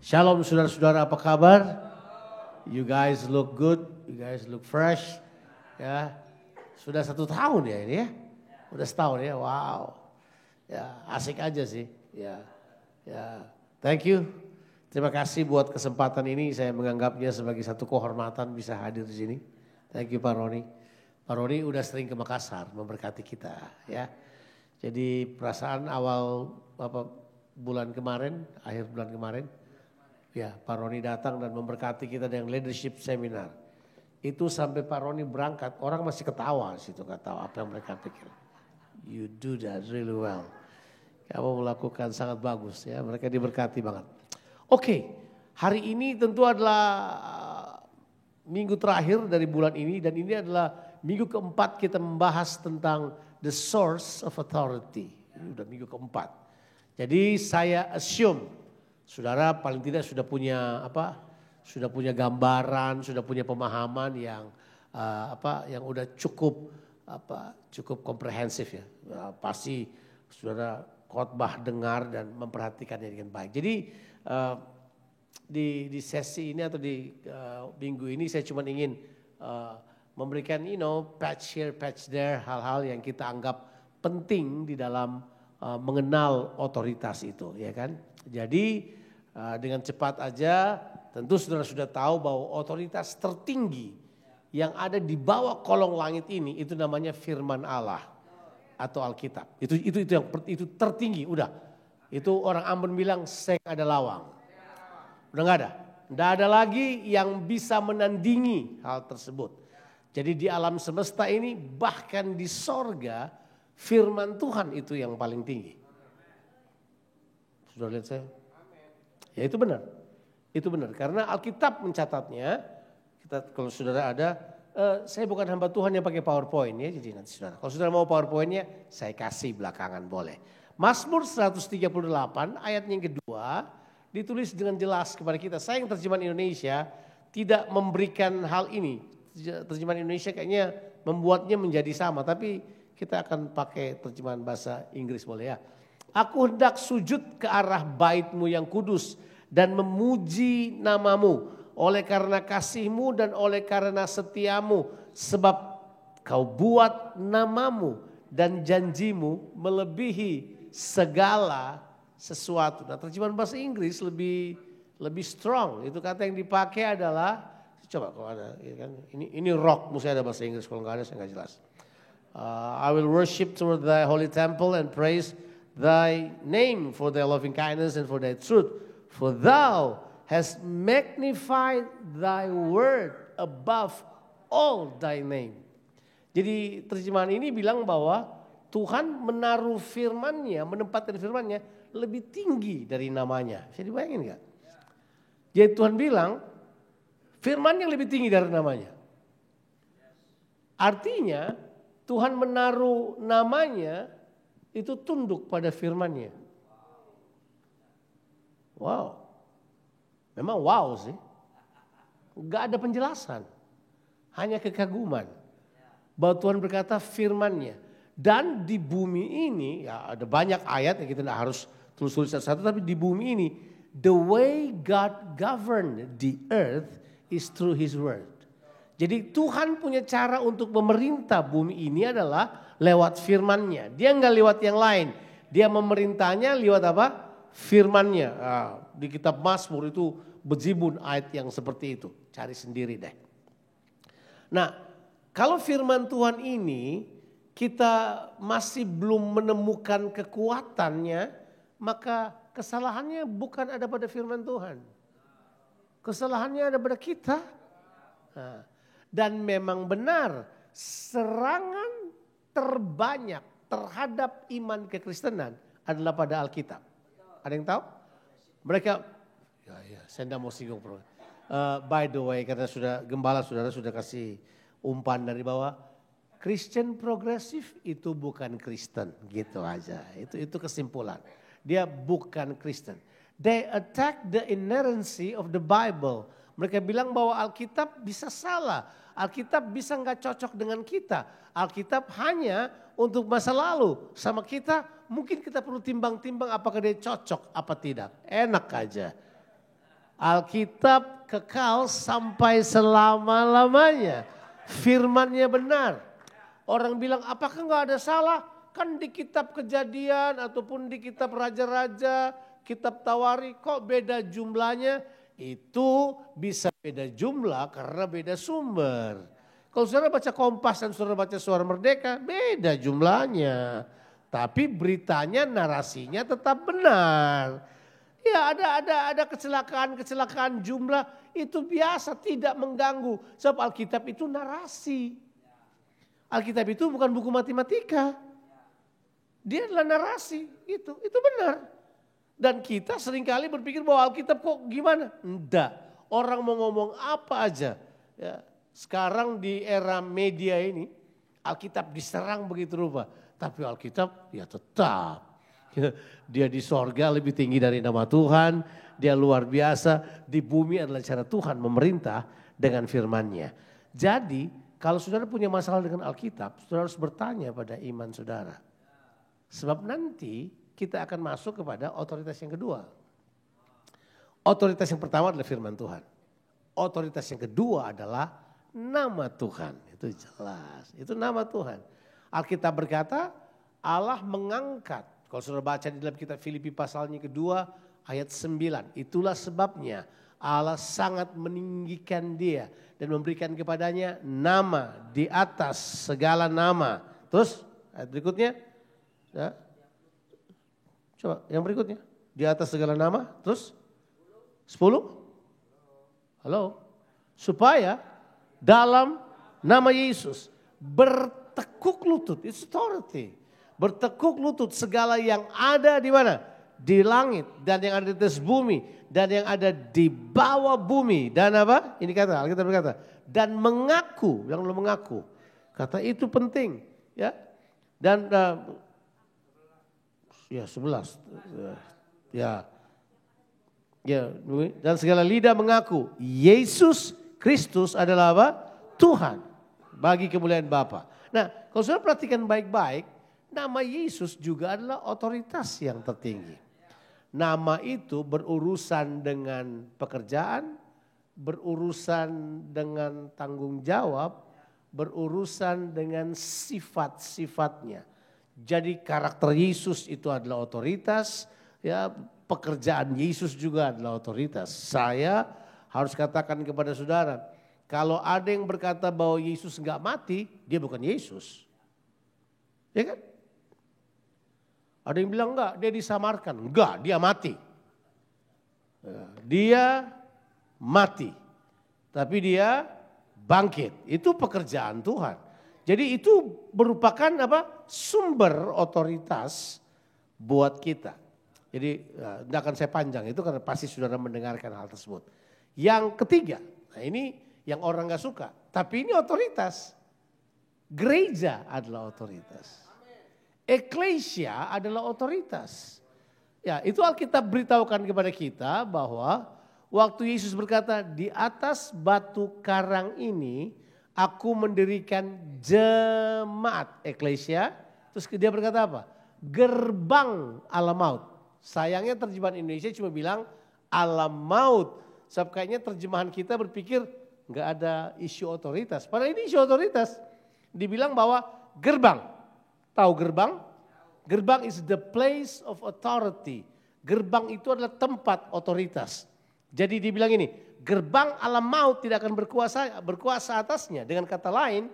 Shalom saudara-saudara, apa kabar? You guys look good, you guys look fresh. Ya, sudah 1 tahun ya ini ya, udah setahun ya, wow. Ya asik aja sih, ya. Thank you. Terima kasih buat kesempatan ini, saya menganggapnya sebagai satu kehormatan bisa hadir di sini. Thank you Pak Roni. Pak Roni udah sering ke Makassar memberkati kita ya. Jadi perasaan awal bulan kemarin, akhir bulan kemarin, ya Pak Roni datang dan memberkati kita dengan leadership seminar. Itu sampai Pak Roni berangkat, orang masih ketawa situ, nggak tahu apa yang mereka pikir. You do that really well. Kamu melakukan sangat bagus ya, mereka diberkati banget. Oke, hari ini tentu adalah minggu terakhir dari bulan ini dan ini adalah minggu keempat kita membahas tentang the source of authority. Ini udah minggu keempat. Jadi saya assume saudara paling tidak sudah punya sudah punya gambaran, sudah punya pemahaman yang yang udah cukup komprehensif ya. Pasti saudara khotbah dengar dan memperhatikannya dengan baik. Jadi di sesi ini atau di minggu ini saya cuma ingin memberikan patch here, patch there, hal-hal yang kita anggap penting di dalam mengenal otoritas itu, ya kan? Jadi dengan cepat aja, tentu saudara sudah tahu bahwa otoritas tertinggi yang ada di bawah kolong langit ini itu namanya Firman Allah atau Alkitab. Itu tertinggi, udah. Itu orang Ambon bilang seng ada lawang. Udah nggak ada. Nggak ada lagi yang bisa menandingi hal tersebut. Jadi di alam semesta ini bahkan di sorga firman Tuhan itu yang paling tinggi. Sudah lihat saya? Ya itu benar. Itu benar. Karena Alkitab mencatatnya, kalau saudara ada, saya bukan hamba Tuhan yang pakai PowerPoint ya. Jadi nanti saudara, kalau saudara mau PowerPointnya saya kasih belakangan boleh. Mazmur 138 ayat yang kedua ditulis dengan jelas kepada kita. Saya yang terjemahan Indonesia tidak memberikan hal ini. Terjemahan Indonesia kayaknya membuatnya menjadi sama. Tapi kita akan pakai terjemahan bahasa Inggris boleh ya. Aku hendak sujud ke arah bait-Mu yang kudus dan memuji nama-Mu. Oleh karena kasih-Mu dan oleh karena setia-Mu. Sebab Kau buat nama-Mu dan janji-Mu melebihi segala sesuatu. Nah terjemahan bahasa Inggris lebih strong. Itu kata yang dipakai adalah, coba kalau ada, ya kan? Ini rock, mesti ada bahasa Inggris. Kalau nggak ada saya nggak jelas. I will worship toward thy holy temple and praise thy name for thy loving kindness and for thy truth. For thou hast magnified thy word above all thy name. Jadi terjemahan ini bilang bahwa Tuhan menaruh firman-Nya, menempatkan firman-Nya lebih tinggi dari namanya. Bisa dibayangin gak? Jadi Tuhan bilang firman yang lebih tinggi dari namanya. Artinya Tuhan menaruh namanya itu tunduk pada firman-Nya. Wow. Memang wow sih. Gak ada penjelasan. Hanya kekaguman. Bahwa Tuhan berkata firman-Nya. Dan di bumi ini, ya ada banyak ayat yang kita tidak harus tulis satu-satu. Tapi di bumi ini, the way God governed the earth is through His word. Jadi Tuhan punya cara untuk memerintah bumi ini adalah lewat firman-Nya. Dia nggak lewat yang lain. Dia memerintahnya lewat apa? Firman-Nya. Di kitab Mazmur itu bejibun ayat yang seperti itu. Cari sendiri deh. Nah, kalau firman Tuhan ini kita masih belum menemukan kekuatannya, maka kesalahannya bukan ada pada firman Tuhan. Kesalahannya ada pada kita. Nah, dan memang benar serangan terbanyak terhadap iman kekristenan adalah pada Alkitab. Ada yang tahu? Mereka, saya tidak mau singgung. By the way, karena gembala saudara sudah kasih umpan dari bawah. Kristen progresif itu bukan Kristen, gitu aja. Itu kesimpulan. Dia bukan Kristen. They attack the inerrancy of the Bible. Mereka bilang bahwa Alkitab bisa salah. Alkitab bisa nggak cocok dengan kita. Alkitab hanya untuk masa lalu. Sama kita mungkin kita perlu timbang-timbang apakah dia cocok apa tidak. Enak aja. Alkitab kekal sampai selama-lamanya. Firman-Nya benar. Orang bilang apakah nggak ada salah? Kan di kitab Kejadian ataupun di kitab Raja-Raja, kitab Tawari kok beda jumlahnya? Itu bisa beda jumlah karena beda sumber. Kalau saudara baca Kompas dan saudara baca Suara Merdeka, beda jumlahnya. Tapi beritanya, narasinya tetap benar. Ya ada kecelakaan jumlah itu biasa, tidak mengganggu. Sebab Alkitab itu narasi. Alkitab itu bukan buku matematika. Dia adalah narasi, itu benar. Dan kita seringkali berpikir bahwa Alkitab kok gimana? Enggak, orang mau ngomong apa aja. Ya, sekarang di era media ini, Alkitab diserang begitu rupa. Tapi Alkitab ya tetap. Dia di sorga lebih tinggi dari nama Tuhan. Dia luar biasa. Di bumi adalah cara Tuhan memerintah dengan firman-Nya. Jadi kalau saudara punya masalah dengan Alkitab, saudara harus bertanya pada iman saudara. Sebab nanti kita akan masuk kepada otoritas yang kedua. Otoritas yang pertama adalah firman Tuhan. Otoritas yang kedua adalah nama Tuhan. Itu jelas, itu nama Tuhan. Alkitab berkata Allah mengangkat. Kalau saudara baca di dalam kitab Filipi pasalnya kedua ayat 9. Itulah sebabnya Allah sangat meninggikan dia dan memberikan kepadanya nama di atas segala nama. Terus ayat berikutnya. Ya. Coba yang berikutnya. Di atas segala nama. Terus 10. Halo. Supaya dalam nama Yesus bertekuk lutut. It's authority. Bertekuk lutut segala yang ada di mana? Di langit dan yang ada di atas bumi dan yang ada di bawah bumi. Dan apa? Ini kata Alkitab berkata, dan mengaku, yang belum mengaku. Kata itu penting, ya. Dan ya 11. Ya. Ya, dan segala lidah mengaku Yesus Kristus adalah apa? Tuhan bagi kemuliaan Bapa. Nah, kalau saudara perhatikan baik-baik, nama Yesus juga adalah otoritas yang tertinggi. Nama itu berurusan dengan pekerjaan, berurusan dengan tanggung jawab, berurusan dengan sifat-sifatnya. Jadi karakter Yesus itu adalah otoritas, ya, pekerjaan Yesus juga adalah otoritas. Saya harus katakan kepada saudara, kalau ada yang berkata bahwa Yesus enggak mati, dia bukan Yesus. Ya kan? Ada yang bilang enggak, dia disamarkan. Enggak, dia mati. Dia mati. Tapi dia bangkit. Itu pekerjaan Tuhan. Jadi itu merupakan apa? Sumber otoritas buat kita. Jadi tidak akan saya panjang itu karena pasti saudara mendengarkan hal tersebut. Yang ketiga, nah ini yang orang gak suka. Tapi ini otoritas. Gereja adalah otoritas. Eklesia adalah otoritas. Ya, itu Alkitab beritahukan kepada kita bahwa waktu Yesus berkata, di atas batu karang ini aku mendirikan jemaat, eklesia. Terus dia berkata apa? Gerbang alam maut. Sayangnya terjemahan Indonesia cuma bilang alam maut. Sebab kayaknya terjemahan kita berpikir nggak ada isu otoritas. Padahal ini isu otoritas. Dibilang bahwa gerbang. Tahu gerbang? Gerbang is the place of authority. Gerbang itu adalah tempat otoritas. Jadi dibilang ini, gerbang alam maut tidak akan berkuasa atasnya. Dengan kata lain,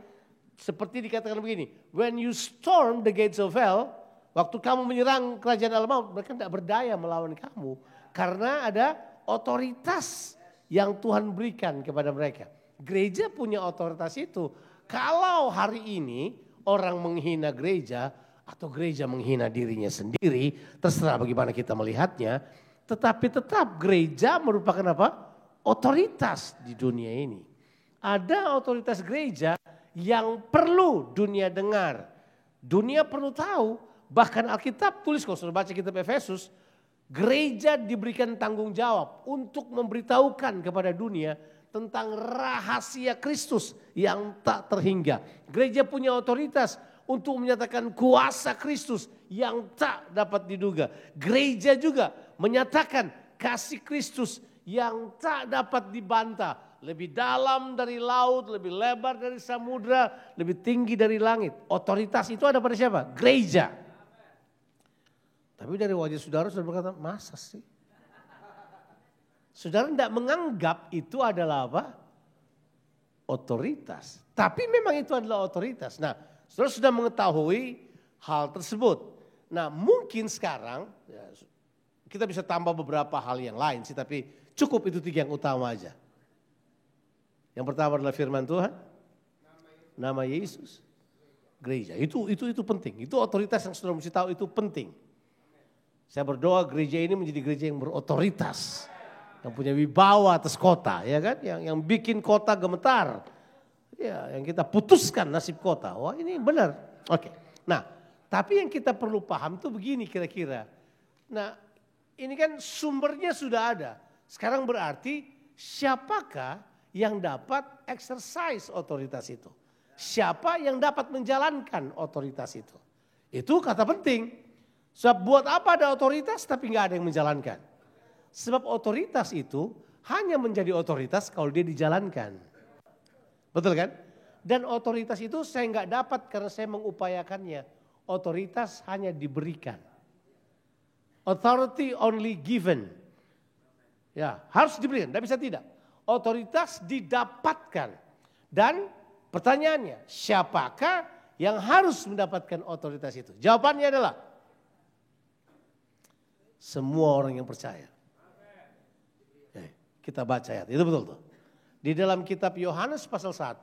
seperti dikatakan begini, when you storm the gates of hell, waktu kamu menyerang kerajaan alam maut, mereka tidak berdaya melawan kamu. Karena ada otoritas yang Tuhan berikan kepada mereka. Gereja punya otoritas itu. Kalau hari ini orang menghina gereja atau gereja menghina dirinya sendiri, terserah bagaimana kita melihatnya. Tetapi tetap gereja merupakan apa? Otoritas di dunia ini. Ada otoritas gereja yang perlu dunia dengar. Dunia perlu tahu, bahkan Alkitab tulis kalau sudah baca kitab Efesus, gereja diberikan tanggung jawab untuk memberitahukan kepada dunia tentang rahasia Kristus yang tak terhingga. Gereja punya otoritas untuk menyatakan kuasa Kristus yang tak dapat diduga. Gereja juga menyatakan kasih Kristus yang tak dapat dibantah. Lebih dalam dari laut, lebih lebar dari samudra, lebih tinggi dari langit. Otoritas itu ada pada siapa? Gereja. Tapi dari wajah saudara berkata, masa sih? Saudara tidak menganggap itu adalah apa? Otoritas. Tapi memang itu adalah otoritas. Nah, saudara sudah mengetahui hal tersebut. Nah, mungkin sekarang ya, kita bisa tambah beberapa hal yang lain sih, tapi cukup itu 3 yang utama aja. Yang pertama adalah firman Tuhan, nama Yesus, gereja. Itu penting. Itu otoritas yang saudara mesti tahu, itu penting. Saya berdoa gereja ini menjadi gereja yang berotoritas, yang punya wibawa atas kota, ya kan? Yang bikin kota gemetar. Ya, yang kita putuskan nasib kota. Wah, ini benar. Oke. Nah, tapi yang kita perlu paham tuh begini kira-kira. Nah, ini kan sumbernya sudah ada. Sekarang berarti siapakah yang dapat exercise otoritas itu? Siapa yang dapat menjalankan otoritas itu? Itu kata penting. Sebab buat apa ada otoritas tapi nggak ada yang menjalankan? Sebab otoritas itu hanya menjadi otoritas kalau dia dijalankan. Betul kan? Dan otoritas itu saya nggak dapat karena saya mengupayakannya. Otoritas hanya diberikan. Authority only given. Ya, harus diberikan, tidak bisa tidak. Otoritas didapatkan. Dan pertanyaannya, siapakah yang harus mendapatkan otoritas itu? Jawabannya adalah semua orang yang percaya. Kita baca ayat, itu betul tuh. Di dalam kitab Yohanes pasal 1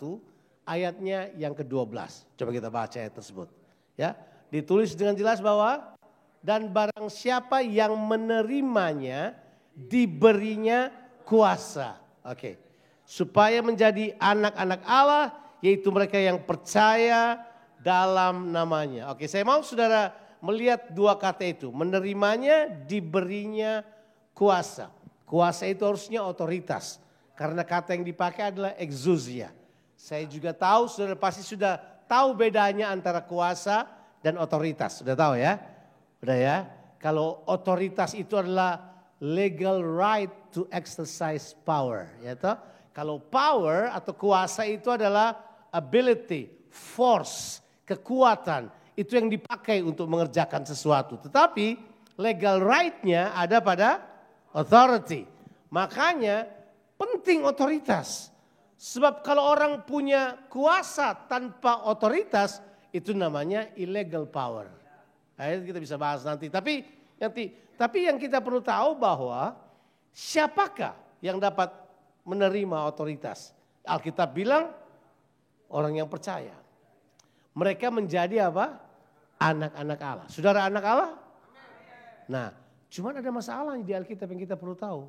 ayatnya yang ke-12. Coba kita baca ayat tersebut. Ya, ditulis dengan jelas bahwa dan barang siapa yang menerimanya diberinya kuasa. Oke. Supaya menjadi anak-anak Allah, yaitu mereka yang percaya dalam namanya. Oke, saya mau saudara melihat 2 kata itu. Menerimanya, diberinya kuasa. Kuasa itu harusnya otoritas. Karena kata yang dipakai adalah exousia. Saya juga tahu, saudara pasti sudah tahu bedanya antara kuasa dan otoritas. Sudah tahu ya? Udah ya? Kalau otoritas itu adalah legal right to exercise power, ya toh? Kalau power atau kuasa itu adalah ability, force, kekuatan, itu yang dipakai untuk mengerjakan sesuatu. Tetapi legal right-nya ada pada authority. Makanya penting otoritas. Sebab kalau orang punya kuasa tanpa otoritas, itu namanya illegal power. Nah, kita bisa bahas nanti. Tapi yang kita perlu tahu bahwa siapakah yang dapat menerima otoritas? Alkitab bilang orang yang percaya. Mereka menjadi apa? Anak-anak Allah. Saudara anak Allah? Nah, cuman ada masalah di Alkitab yang kita perlu tahu.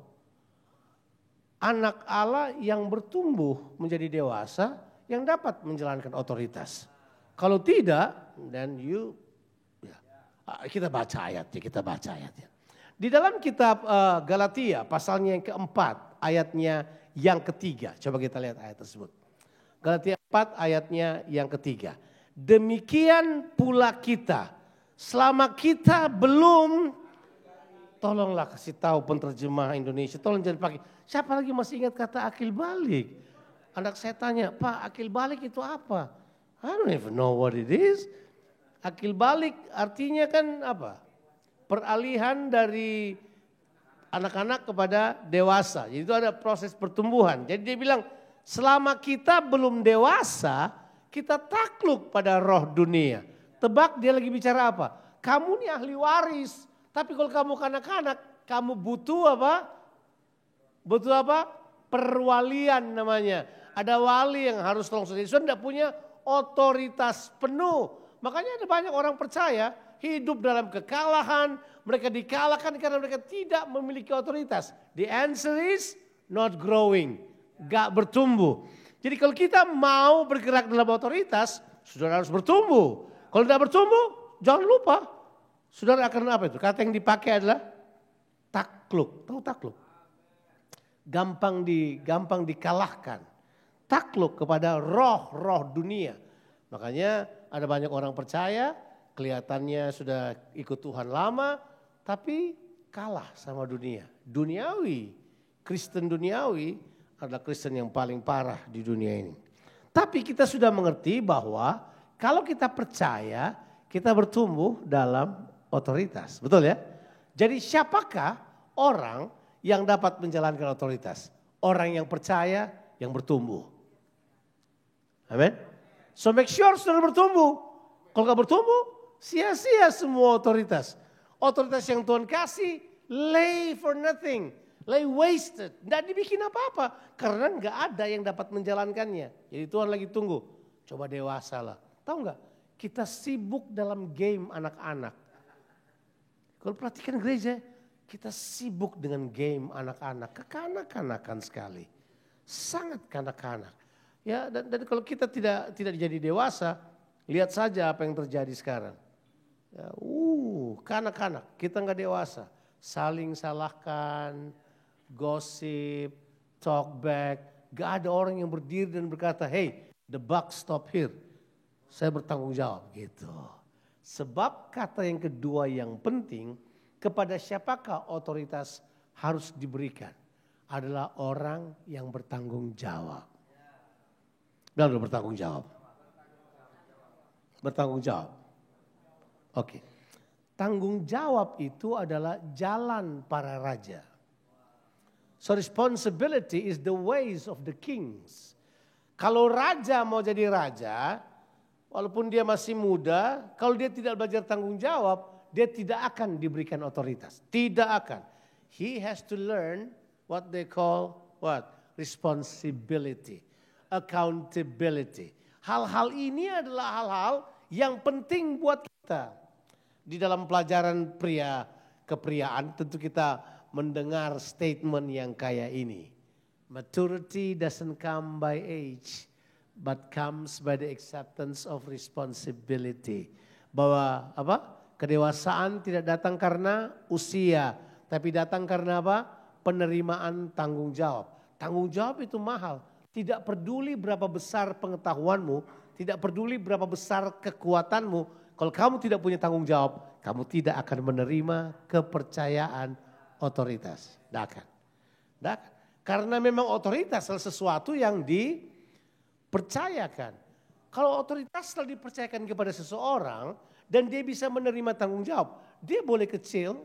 Anak Allah yang bertumbuh menjadi dewasa yang dapat menjalankan otoritas. Kalau tidak, dan kita baca ayatnya. Di dalam kitab Galatia pasalnya yang keempat, ayatnya yang ketiga. Coba kita lihat ayat tersebut. Galatia 4 ayatnya yang ketiga. Demikian pula kita, selama kita belum, tolonglah kasih tahu penerjemah Indonesia, tolong jangan pakai. Siapa lagi masih ingat kata akil balik? Anak saya tanya, Pak akil balik itu apa? I don't even know what it is. Akil balik artinya kan apa? Peralihan dari anak-anak kepada dewasa. Jadi itu ada proses pertumbuhan. Jadi dia bilang selama kita belum dewasa, kita takluk pada roh dunia. Tebak dia lagi bicara apa? Kamu nih ahli waris. Tapi kalau kamu kanak-kanak, kamu butuh apa? Butuh apa? Perwalian namanya. Ada wali yang harus langsung. Jadi sudah tidak punya otoritas penuh. Makanya ada banyak orang percaya hidup dalam kekalahan. Mereka dikalahkan karena mereka tidak memiliki otoritas. The answer is not growing. Gak bertumbuh. Jadi kalau kita mau bergerak dalam otoritas, saudara harus bertumbuh. Kalau tidak bertumbuh, jangan lupa. Saudara akan apa itu? Kata yang dipakai adalah takluk. Tahu takluk? Gampang dikalahkan. Takluk kepada roh-roh dunia. Makanya ada banyak orang percaya, kelihatannya sudah ikut Tuhan lama, tapi kalah sama dunia. Duniawi Kristen duniawi adalah Kristen yang paling parah di dunia ini. Tapi kita sudah mengerti bahwa kalau kita percaya, kita bertumbuh dalam otoritas. Betul ya? Jadi siapakah orang yang dapat menjalankan otoritas? Orang yang percaya, yang bertumbuh. Amin. So make sure saudara bertumbuh. Kalau gak bertumbuh, sia-sia semua otoritas. Otoritas yang Tuhan kasih, lay for nothing. Lay wasted. Tidak dibikin apa-apa. Karena gak ada yang dapat menjalankannya. Jadi Tuhan lagi tunggu. Coba dewasa lah. Tahu gak? Kita sibuk dalam game anak-anak. Kalau perhatikan gereja, kita sibuk dengan game anak-anak. Kekanak-kanakan sekali. Sangat kanak-kanak. Ya, dan kalau kita tidak jadi dewasa, lihat saja apa yang terjadi sekarang. Ya, kanak-kanak, kita nggak dewasa, saling salahkan, gosip, talk back. Gak ada orang yang berdiri dan berkata, hey, the buck stop here. Saya bertanggung jawab gitu. Sebab kata yang kedua yang penting, kepada siapakah otoritas harus diberikan? Adalah orang yang bertanggung jawab. Lalu bertanggung jawab. Bertanggung jawab. Oke. Tanggung jawab itu adalah jalan para raja. So responsibility is the ways of the kings. Kalau raja mau jadi raja, walaupun dia masih muda, kalau dia tidak belajar tanggung jawab, dia tidak akan diberikan otoritas. Tidak akan. He has to learn what they call what? Responsibility. Accountability. Hal-hal ini adalah hal-hal yang penting buat kita. Di dalam pelajaran kepriaan tentu kita mendengar statement yang kayak ini. Maturity doesn't come by age, but comes by the acceptance of responsibility. Bahwa kedewasaan tidak datang karena usia, tapi datang karena penerimaan tanggung jawab. Tanggung jawab itu mahal. Tidak peduli berapa besar pengetahuanmu, tidak peduli berapa besar kekuatanmu. Kalau kamu tidak punya tanggung jawab, kamu tidak akan menerima kepercayaan otoritas. Tidak akan. Karena memang otoritas adalah sesuatu yang dipercayakan. Kalau otoritas telah dipercayakan kepada seseorang dan dia bisa menerima tanggung jawab, dia boleh kecil,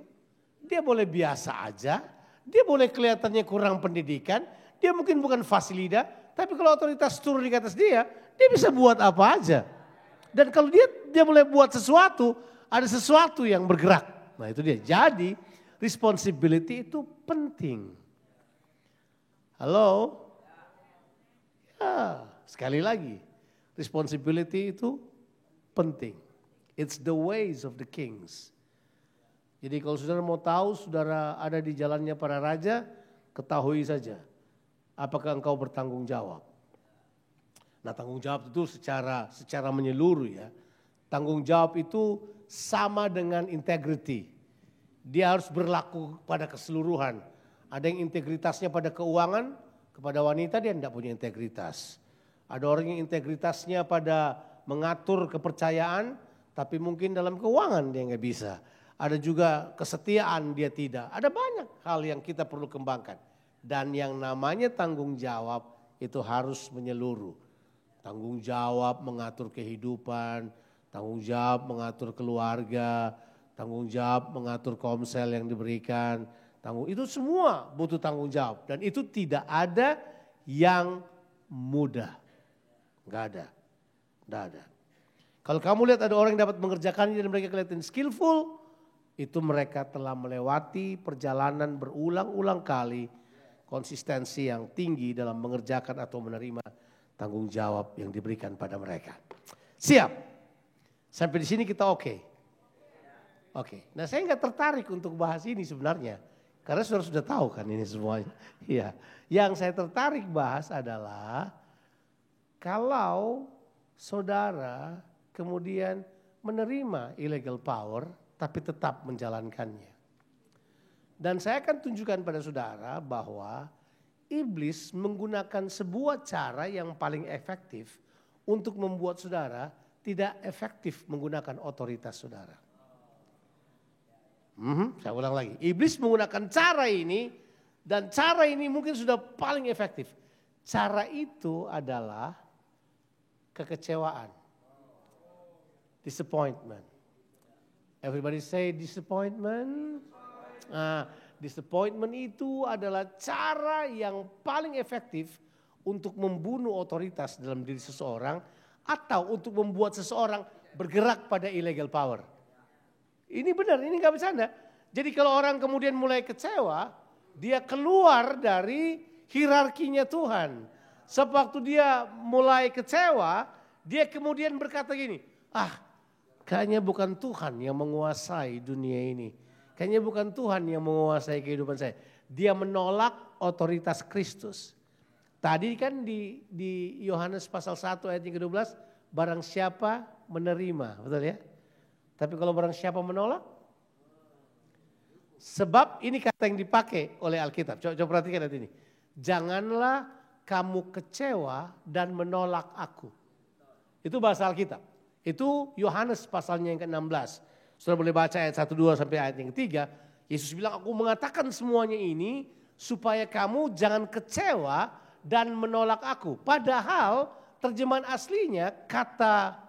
dia boleh biasa aja, dia boleh kelihatannya kurang pendidikan, dia mungkin bukan fasilida, tapi kalau otoritas turun di atas dia bisa buat apa aja. Dan kalau dia boleh buat sesuatu, ada sesuatu yang bergerak. Nah itu dia. Jadi responsibility itu penting. Halo? Ya, sekali lagi. Responsibility itu penting. It's the ways of the kings. Jadi kalau saudara mau tahu, saudara ada di jalannya para raja, ketahui saja. Apakah engkau bertanggung jawab? Nah tanggung jawab itu secara menyeluruh ya. Tanggung jawab itu sama dengan integrity. Dia harus berlaku pada keseluruhan. Ada yang integritasnya pada keuangan, kepada wanita dia tidak punya integritas. Ada orang yang integritasnya pada mengatur kepercayaan, tapi mungkin dalam keuangan dia nggak bisa. Ada juga kesetiaan dia tidak. Ada banyak hal yang kita perlu kembangkan. Dan yang namanya tanggung jawab itu harus menyeluruh. Tanggung jawab mengatur kehidupan, tanggung jawab mengatur keluarga, tanggung jawab mengatur komsel yang diberikan. Itu semua butuh tanggung jawab. Dan itu tidak ada yang mudah. Enggak ada. Enggak ada. Kalau kamu lihat ada orang yang dapat mengerjakannya dan mereka kelihatan skillful, itu mereka telah melewati perjalanan berulang-ulang kali, konsistensi yang tinggi dalam mengerjakan atau menerima tanggung jawab yang diberikan pada mereka. Siap? Sampai di sini kita oke? Oke. Nah saya nggak tertarik untuk bahas ini sebenarnya. Karena saudara sudah tahu kan ini semuanya. Iya. Yang saya tertarik bahas adalah kalau saudara kemudian menerima illegal power tapi tetap menjalankannya. Dan saya akan tunjukkan pada saudara bahwa iblis menggunakan sebuah cara yang paling efektif untuk membuat saudara tidak efektif menggunakan otoritas saudara. Saya ulang lagi. Iblis menggunakan cara ini Dan cara ini mungkin sudah paling efektif. Cara itu adalah kekecewaan. Disappointment. Everybody say disappointment. Disappointment itu adalah cara yang paling efektif untuk membunuh otoritas dalam diri seseorang atau untuk membuat seseorang bergerak pada illegal power. Ini benar, ini gak bercanda. Jadi kalau orang kemudian mulai kecewa, dia keluar dari hierarkinya Tuhan. Sewaktu dia mulai kecewa, dia kemudian berkata gini, kayaknya bukan Tuhan yang menguasai dunia ini. Kayaknya bukan Tuhan yang menguasai kehidupan saya. Dia menolak otoritas Kristus. Tadi kan di Yohanes pasal 1 ayat yang ke-12, barang siapa menerima, betul ya? Tapi kalau barang siapa menolak, sebab ini kata yang dipakai oleh Alkitab. Coba perhatikan ayat ini. Janganlah kamu kecewa dan menolak aku. Itu bahasa Alkitab. Itu Yohanes pasalnya yang ke-16. Saudara boleh baca ayat 1, 2 sampai ayat yang ketiga. Yesus bilang, aku mengatakan semuanya ini supaya kamu jangan kecewa dan menolak aku. Padahal terjemahan aslinya kata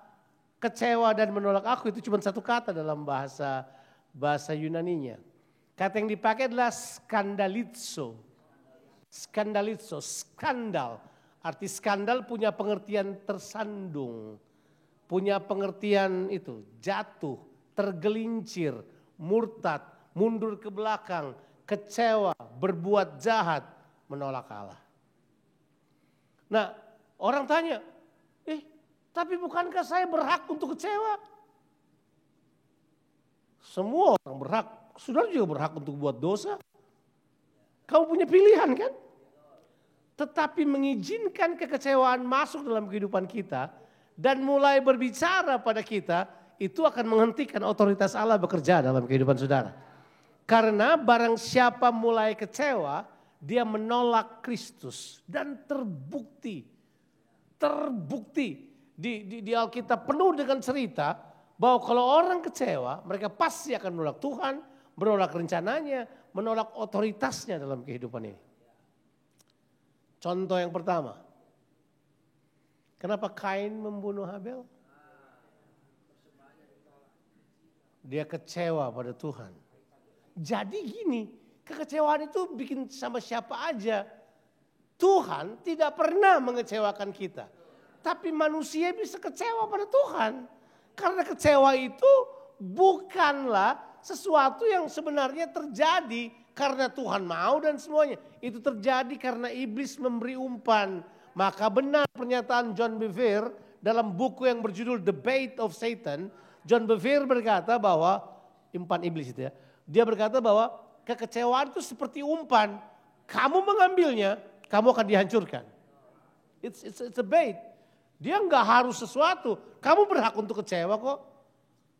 kecewa dan menolak aku itu cuma satu kata dalam bahasa Yunaninya. Kata yang dipakai adalah skandalizo. Skandalizo, skandal. Arti skandal punya pengertian tersandung. Punya pengertian itu jatuh, tergelincir, murtad, mundur ke belakang, kecewa, berbuat jahat, menolak Allah. Nah, orang tanya, tapi bukankah saya berhak untuk kecewa? Semua orang berhak, saudara juga berhak untuk buat dosa. Kamu punya pilihan kan? Tetapi mengizinkan kekecewaan masuk dalam kehidupan kita dan mulai berbicara pada kita, itu akan menghentikan otoritas Allah bekerja dalam kehidupan saudara. Karena barang siapa mulai kecewa, dia menolak Kristus. Dan terbukti di Alkitab penuh dengan cerita bahwa kalau orang kecewa, mereka pasti akan menolak Tuhan, menolak rencananya, menolak otoritasnya dalam kehidupan ini. Contoh yang pertama, kenapa Kain membunuh Habel? Dia kecewa pada Tuhan. Jadi gini, kekecewaan itu bikin sama siapa aja. Tuhan tidak pernah mengecewakan kita. Tapi manusia bisa kecewa pada Tuhan. Karena kecewa itu bukanlah sesuatu yang sebenarnya terjadi karena Tuhan mau dan semuanya. Itu terjadi karena iblis memberi umpan. Maka benar pernyataan John Bevere dalam buku yang berjudul The Bait of Satan. John Bevere berkata bahwa, umpan iblis itu ya. Dia berkata bahwa kekecewaan itu seperti umpan. Kamu mengambilnya, kamu akan dihancurkan. It's a bait. Dia nggak harus sesuatu. Kamu berhak untuk kecewa kok.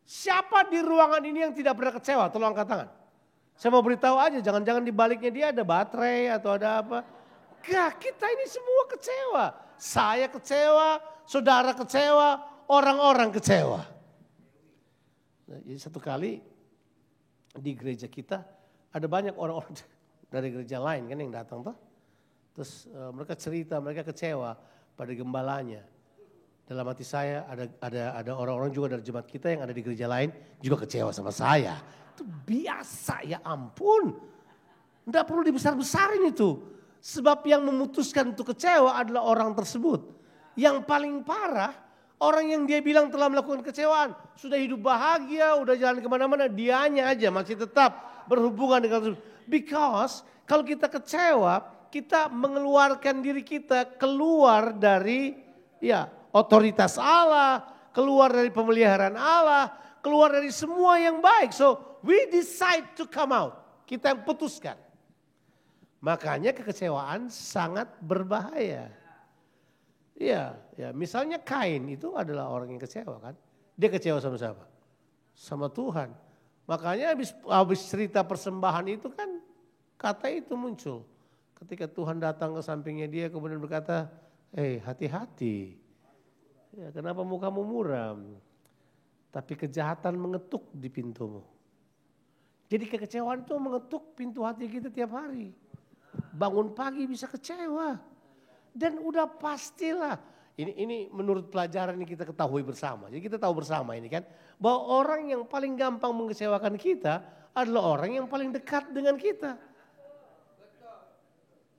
Siapa di ruangan ini yang tidak pernah kecewa? Tolong angkat tangan. Saya mau beritahu aja, jangan-jangan di baliknya dia ada baterai atau ada apa. Gak, kita ini semua kecewa. Saya kecewa, saudara kecewa, orang-orang kecewa. Nah, jadi satu kali di gereja kita ada banyak orang-orang dari gereja lain kan yang datang tuh. Terus mereka cerita, mereka kecewa pada gembalanya. Dalam hati saya ada orang-orang juga dari jemaat kita yang ada di gereja lain juga kecewa sama saya. Itu biasa, ya ampun. Tidak perlu dibesar-besarin itu. Sebab yang memutuskan untuk kecewa adalah orang tersebut. Yang paling parah, orang yang dia bilang telah melakukan kecewaan. Sudah hidup bahagia, udah jalan kemana-mana, dianya aja masih tetap berhubungan dengan tersebut. Because kalau kita kecewa, kita mengeluarkan diri kita keluar dari otoritas Allah, keluar dari pemeliharaan Allah, keluar dari semua yang baik. So we decide to come out. Kita yang putuskan. Makanya kekecewaan sangat berbahaya. Ya, misalnya Kain itu adalah orang yang kecewa kan. Dia kecewa sama siapa? Sama Tuhan. Makanya habis cerita persembahan itu kan kata itu muncul. Ketika Tuhan datang ke sampingnya dia kemudian berkata, hati-hati. Ya, kenapa mukamu muram? Tapi kejahatan mengetuk di pintumu. Jadi kekecewaan itu mengetuk pintu hati kita tiap hari. Bangun pagi bisa kecewa. Dan udah pastilah. Ini menurut pelajaran yang kita ketahui bersama. Jadi kita tahu bersama ini kan. Bahwa orang yang paling gampang mengecewakan kita adalah orang yang paling dekat dengan kita.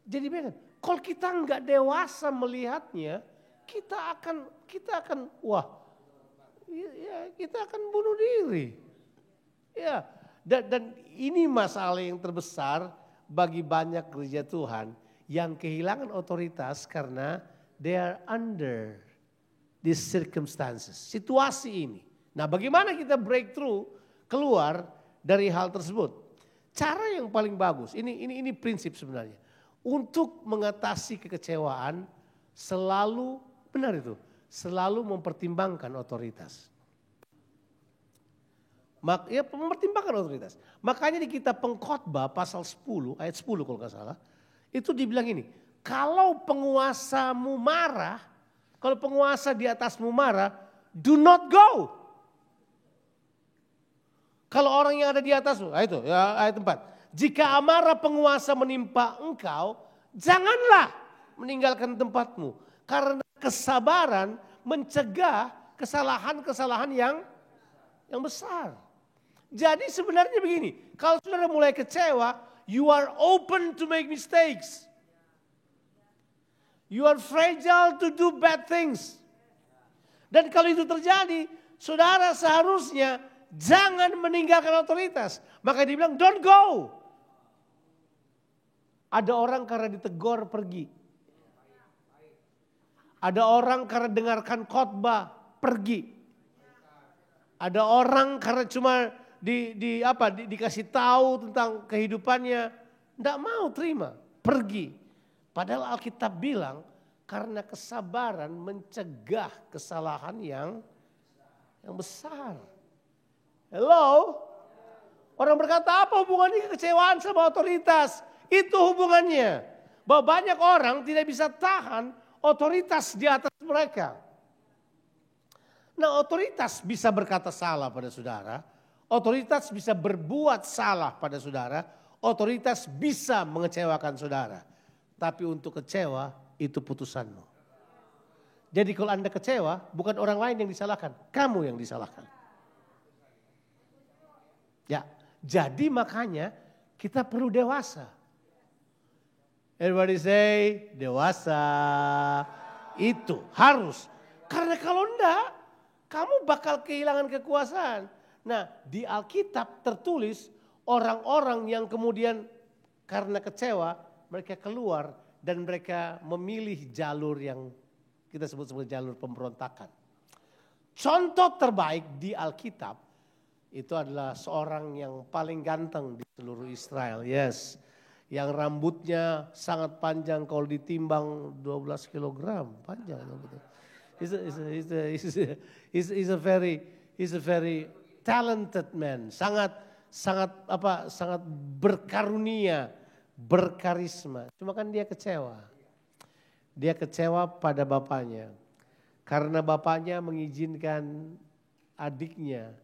Jadi benar. Kalau kita nggak dewasa melihatnya, kita akan wah, ya, kita akan bunuh diri. Ya, dan ini masalah yang terbesar bagi banyak gereja Tuhan yang kehilangan otoritas karena they are under these circumstances, situasi ini. Nah, bagaimana kita breakthrough keluar dari hal tersebut? Cara yang paling bagus, ini prinsip sebenarnya. Untuk mengatasi kekecewaan selalu, benar itu, selalu mempertimbangkan otoritas. Mempertimbangkan otoritas. Makanya di kitab Pengkhotbah pasal 10, ayat 10 kalau nggak salah, itu dibilang ini, kalau penguasamu marah, kalau penguasa di atasmu marah, do not go. Kalau orang yang ada di atasmu, itu ya, ayat 4. Jika amarah penguasa menimpa engkau, janganlah meninggalkan tempatmu. Karena kesabaran mencegah kesalahan-kesalahan yang besar. Jadi sebenarnya begini, kalau saudara mulai kecewa, you are open to make mistakes. You are fragile to do bad things. Dan kalau itu terjadi, saudara seharusnya jangan meninggalkan otoritas. Maka dia bilang, don't go. Ada orang karena ditegur pergi. Ada orang karena dengarkan khotbah pergi. Ada orang karena cuma dikasih tahu tentang kehidupannya, enggak mau terima, pergi. Padahal Alkitab bilang karena kesabaran mencegah kesalahan yang besar. Hello? Orang berkata apa hubungannya kekecewaan sama otoritas? Itu hubungannya. Bahwa banyak orang tidak bisa tahan otoritas di atas mereka. Nah, otoritas bisa berkata salah pada saudara. Otoritas bisa berbuat salah pada saudara. Otoritas bisa mengecewakan saudara. Tapi untuk kecewa itu putusanmu. Jadi kalau Anda kecewa bukan orang lain yang disalahkan. Kamu yang disalahkan. Ya, jadi makanya kita perlu dewasa. Everybody say dewasa. Itu harus. Karena kalau enggak, kamu bakal kehilangan kekuasaan. Nah, di Alkitab tertulis orang-orang yang kemudian karena kecewa, mereka keluar dan mereka memilih jalur yang kita sebut sebagai jalur pemberontakan. Contoh terbaik di Alkitab itu adalah seorang yang paling ganteng di seluruh Israel. Yes. Yang rambutnya sangat panjang kalau ditimbang 12 kilogram panjang. He's a very talented man, sangat berkarunia, berkarisma. Cuma kan dia kecewa. Dia kecewa pada bapaknya. Karena bapaknya mengizinkan adiknya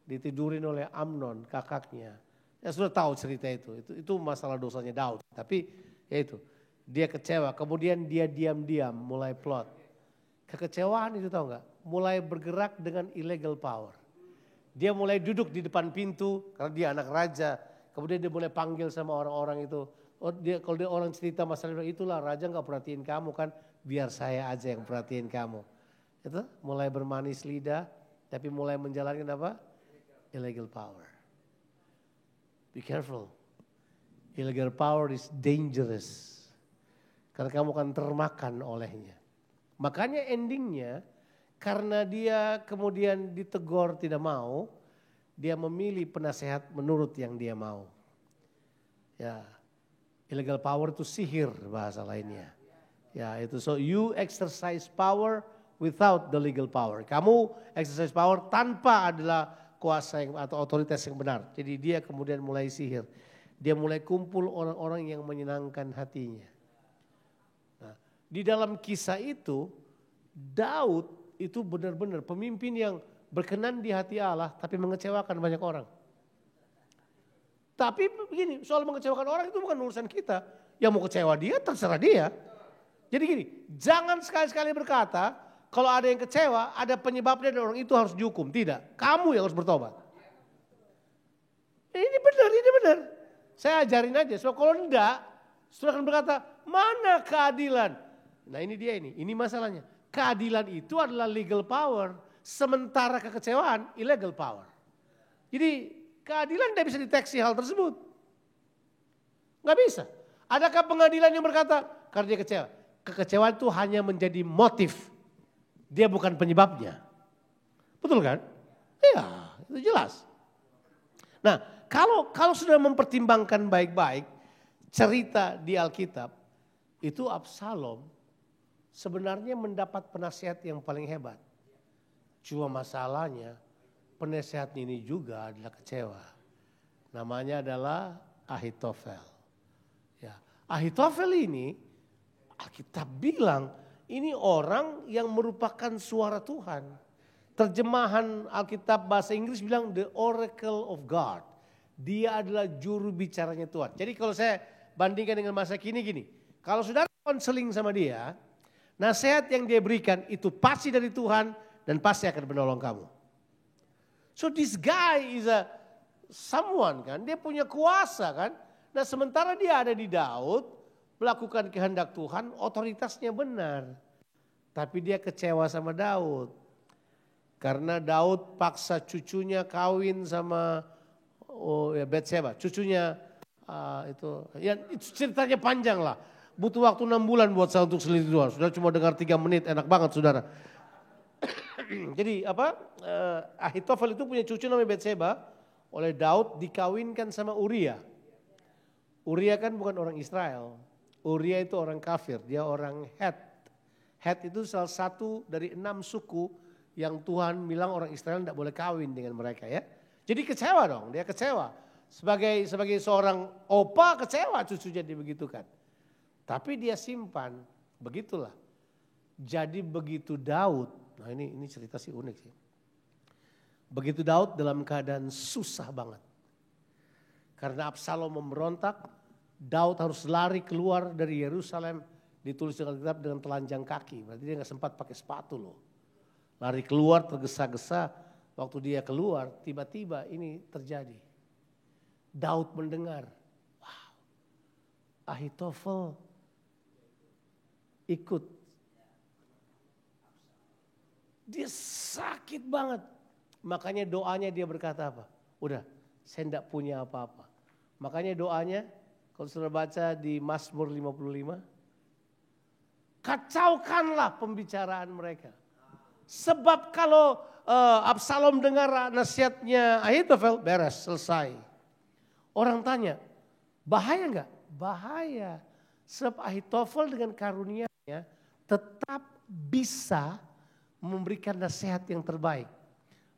ditidurin oleh Amnon, kakaknya. Ya sudah tahu cerita itu masalah dosanya Daud. Tapi ya itu, dia kecewa. Kemudian dia diam-diam mulai plot. Kekecewaan itu tahu nggak? Mulai bergerak dengan illegal power. Dia mulai duduk di depan pintu karena dia anak raja. Kemudian dia mulai panggil sama orang-orang itu. Kalau dia orang cerita masalah itulah raja nggak perhatiin kamu kan, biar saya aja yang perhatiin kamu. Itu mulai bermanis lidah, tapi mulai menjalankan apa? Illegal power. Be careful. Illegal power is dangerous. Karena kamu akan termakan olehnya. Makanya endingnya karena dia kemudian ditegur tidak mau, dia memilih penasehat menurut yang dia mau. Ya, illegal power itu sihir bahasa lainnya. Ya, itu so you exercise power without the legal power. Kamu exercise power tanpa adalah kuasa yang, atau otoritas yang benar. Jadi dia kemudian mulai sihir. Dia mulai kumpul orang-orang yang menyenangkan hatinya. Nah, di dalam kisah itu Daud itu benar-benar pemimpin yang berkenan di hati Allah tapi mengecewakan banyak orang. Tapi begini, soal mengecewakan orang itu bukan urusan kita. Yang mau kecewa dia, terserah dia. Jadi gini, jangan sekali-sekali berkata, kalau ada yang kecewa, ada penyebabnya dan orang itu harus dihukum. Tidak, kamu yang harus bertobat. Ini benar. Saya ajarin aja, so kalau enggak, saudara akan berkata, mana keadilan? Nah ini masalahnya. Keadilan itu adalah legal power, sementara kekecewaan illegal power. Jadi keadilan tidak bisa deteksi hal tersebut. Nggak bisa. Adakah pengadilan yang berkata, karena dia kecewa. Kekecewaan itu hanya menjadi motif. Dia bukan penyebabnya. Betul kan? Iya, itu jelas. Nah, kalau sudah mempertimbangkan baik-baik cerita di Alkitab, itu Absalom sebenarnya mendapat penasihat yang paling hebat. Cuma masalahnya penasihat ini juga adalah kecewa. Namanya adalah Ahitofel. Ya, Ahitofel ini Alkitab bilang ini orang yang merupakan suara Tuhan. Terjemahan Alkitab bahasa Inggris bilang the oracle of God. Dia adalah juru bicaranya Tuhan. Jadi kalau saya bandingkan dengan masa kini gini. Kalau saudara konseling sama dia, nasihat yang dia berikan itu pasti dari Tuhan dan pasti akan menolong kamu. So this guy is someone kan, dia punya kuasa kan. Nah sementara dia ada di Daud, melakukan kehendak Tuhan, otoritasnya benar. Tapi dia kecewa sama Daud. Karena Daud paksa cucunya kawin sama Batseba. Cucunya itu ceritanya panjang lah. Butuh waktu 6 bulan buat saya untuk selidiki Tuhan. Sudah cuma dengar 3 menit, enak banget saudara. Jadi Ahitofel itu punya cucu namanya Batseba. Oleh Daud dikawinkan sama Uria. Uria kan bukan orang Israel. Uria itu orang kafir, dia orang Het. Het itu salah satu dari 6 suku yang Tuhan bilang orang Israel tidak boleh kawin dengan mereka ya. Jadi kecewa dong, dia kecewa. Sebagai seorang opa kecewa cucunya dibegitukan. Tapi dia simpan, begitulah. Jadi begitu Daud, nah ini cerita sih unik sih. Begitu Daud dalam keadaan susah banget. Karena Absalom memberontak, Daud harus lari keluar dari Yerusalem, ditulis dengan Alkitab dengan telanjang kaki. Berarti dia gak sempat pakai sepatu loh. Lari keluar tergesa-gesa, waktu dia keluar tiba-tiba ini terjadi. Daud mendengar, wow, Ahitofel ikut. Dia sakit banget. Makanya doanya dia berkata apa? Udah, saya tidak punya apa-apa. Makanya doanya, kalau saudara baca di Mazmur 55, kacaukanlah pembicaraan mereka. Sebab kalau Absalom dengar nasihatnya Ahitofel, beres, selesai. Orang tanya, bahaya enggak? Bahaya. Sebab Ahitofel dengan karunia-Nya tetap bisa memberikan nasihat yang terbaik.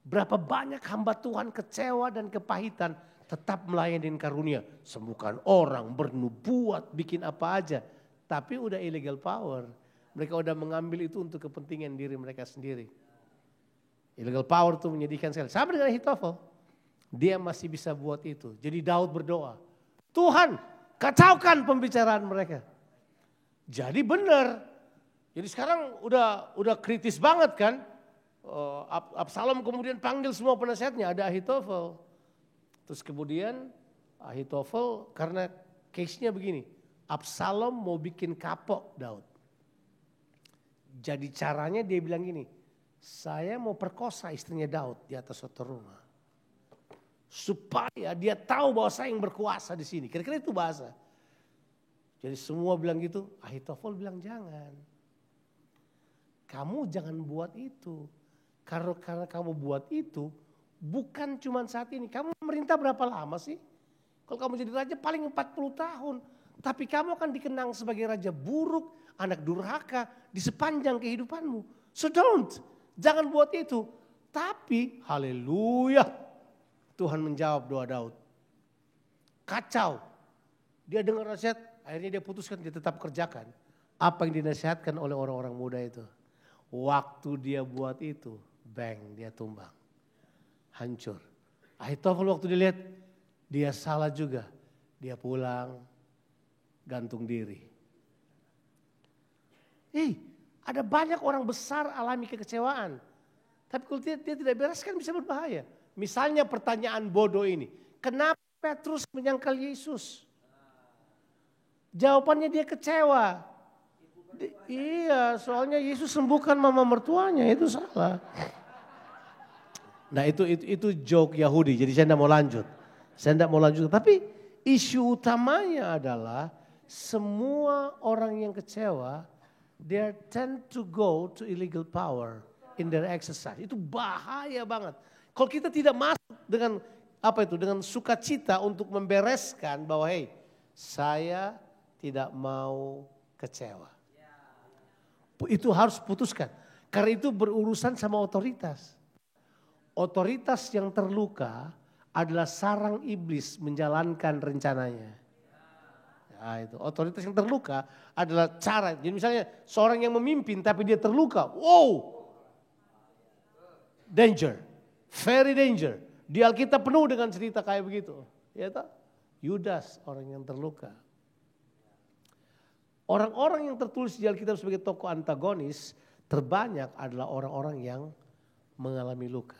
Berapa banyak hamba Tuhan kecewa dan kepahitan tetap melayani karunia. Sembuhkan orang, bernubuat, bikin apa aja. Tapi udah illegal power. Mereka udah mengambil itu untuk kepentingan diri mereka sendiri. Illegal power itu menyedihkan sekali. Sama dengan Ahitofel. Dia masih bisa buat itu. Jadi Daud berdoa. Tuhan, kacaukan pembicaraan mereka. Jadi benar. Jadi sekarang udah kritis banget kan. Absalom kemudian panggil semua penasehatnya. Ada Ahitofel. Terus kemudian Ahitofel karena case-nya begini. Absalom mau bikin kapok Daud. Jadi caranya dia bilang gini, saya mau perkosa istrinya Daud di atas suatu rumah. Supaya dia tahu bahwa saya yang berkuasa di sini. Kira-kira itu bahasa. Jadi semua bilang gitu, Ahitofel bilang jangan. Kamu jangan buat itu. Karena kamu buat itu, bukan cuma saat ini. Kamu merintah berapa lama sih? Kalau kamu jadi raja paling 40 tahun. Tapi kamu akan dikenang sebagai raja buruk, anak durhaka di sepanjang kehidupanmu. So don't, jangan buat itu. Tapi haleluya, Tuhan menjawab doa Daud. Kacau, dia dengar nasihat, akhirnya dia putuskan dia tetap kerjakan. Apa yang dinasihatkan oleh orang-orang muda itu. Waktu dia buat itu, bang, dia tumbang. Hancur. Ahitofel waktu dilihat, Dia salah juga, dia pulang gantung diri. Ada banyak orang besar alami kekecewaan. Tapi kalau dia tidak bereskan bisa berbahaya. Misalnya pertanyaan bodoh ini. Kenapa Petrus menyangkal Yesus? Jawabannya dia kecewa. Iya, soalnya Yesus sembuhkan mama mertuanya, itu salah. Nah itu joke Yahudi, jadi saya tidak mau lanjut. Tapi isu utamanya adalah semua orang yang kecewa, they tend to go to illegal power in their exercise. Itu bahaya banget. Kalau kita tidak masuk dengan dengan sukacita untuk membereskan bahwa saya tidak mau kecewa. Itu harus putuskan. Karena itu berurusan sama otoritas. Otoritas yang terluka adalah sarang iblis menjalankan rencananya. Nah, itu otoritas yang terluka adalah cara. Jadi misalnya seorang yang memimpin tapi dia terluka. Wow. Danger. Very danger. Di Alkitab penuh dengan cerita kayak begitu. Ya tak? Yudas orang yang terluka. Orang-orang yang tertulis di Alkitab sebagai tokoh antagonis terbanyak adalah orang-orang yang mengalami luka.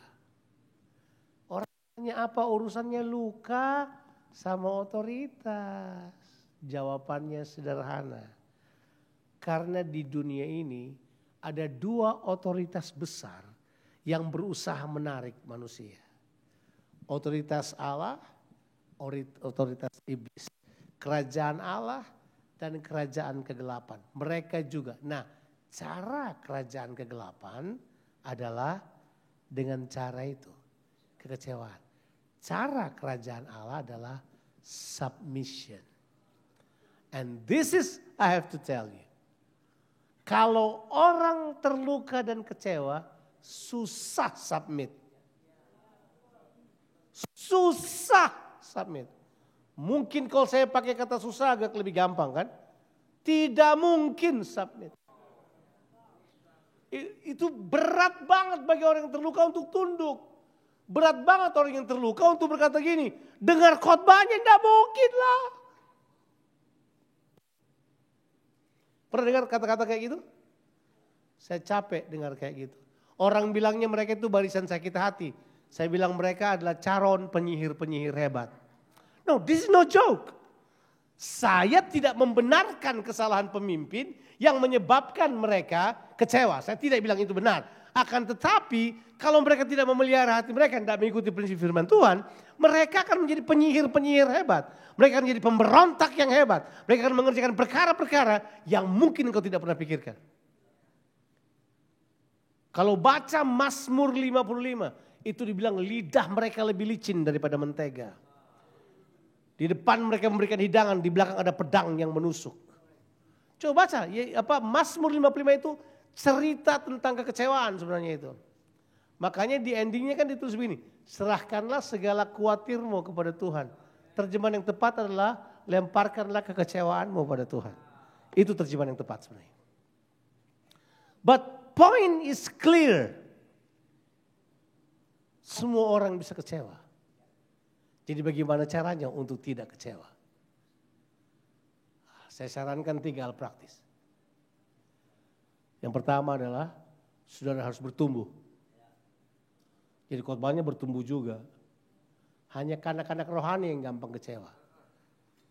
Orangnya apa? Urusannya luka sama otoritas. Jawabannya sederhana. Karena di dunia ini ada dua otoritas besar yang berusaha menarik manusia. Otoritas Allah, otoritas iblis. Kerajaan Allah dan kerajaan kegelapan. Mereka juga. Nah, cara kerajaan kegelapan adalah dengan cara itu. Kekecewaan. Cara kerajaan Allah adalah submission. And this is, I have to tell you. Kalau orang terluka dan kecewa, susah submit. Susah submit. Mungkin kalau saya pakai kata susah agak lebih gampang kan? Tidak mungkin submit. Itu berat banget bagi orang yang terluka untuk tunduk. Berat banget orang yang terluka untuk berkata gini, dengar khotbahnya tidak mungkin lah. Pernah dengar kata-kata kayak gitu? Saya capek dengar kayak gitu. Orang bilangnya mereka itu barisan sakit hati. Saya bilang mereka adalah calon penyihir-penyihir hebat. No, this is no joke. Saya tidak membenarkan kesalahan pemimpin yang menyebabkan mereka kecewa. Saya tidak bilang itu benar. Akan tetapi kalau mereka tidak memelihara hati mereka, tidak mengikuti prinsip firman Tuhan, mereka akan menjadi penyihir-penyihir hebat. Mereka akan menjadi pemberontak yang hebat. Mereka akan mengerjakan perkara-perkara yang mungkin engkau tidak pernah pikirkan. Kalau baca Mazmur 55, itu dibilang lidah mereka lebih licin daripada mentega. Di depan mereka memberikan hidangan, di belakang ada pedang yang menusuk. Coba baca, Mazmur 55 itu cerita tentang kekecewaan sebenarnya itu. Makanya di endingnya kan ditulis begini, serahkanlah segala khawatirmu kepada Tuhan. Terjemahan yang tepat adalah lemparkanlah kekecewaanmu pada Tuhan. Itu terjemahan yang tepat sebenarnya. But point is clear. Semua orang bisa kecewa. Jadi bagaimana caranya untuk tidak kecewa? Saya sarankan 3 hal praktis. Yang pertama adalah saudara harus bertumbuh. Jadi khotbahnya bertumbuh juga. Hanya kanak-kanak rohani yang gampang kecewa.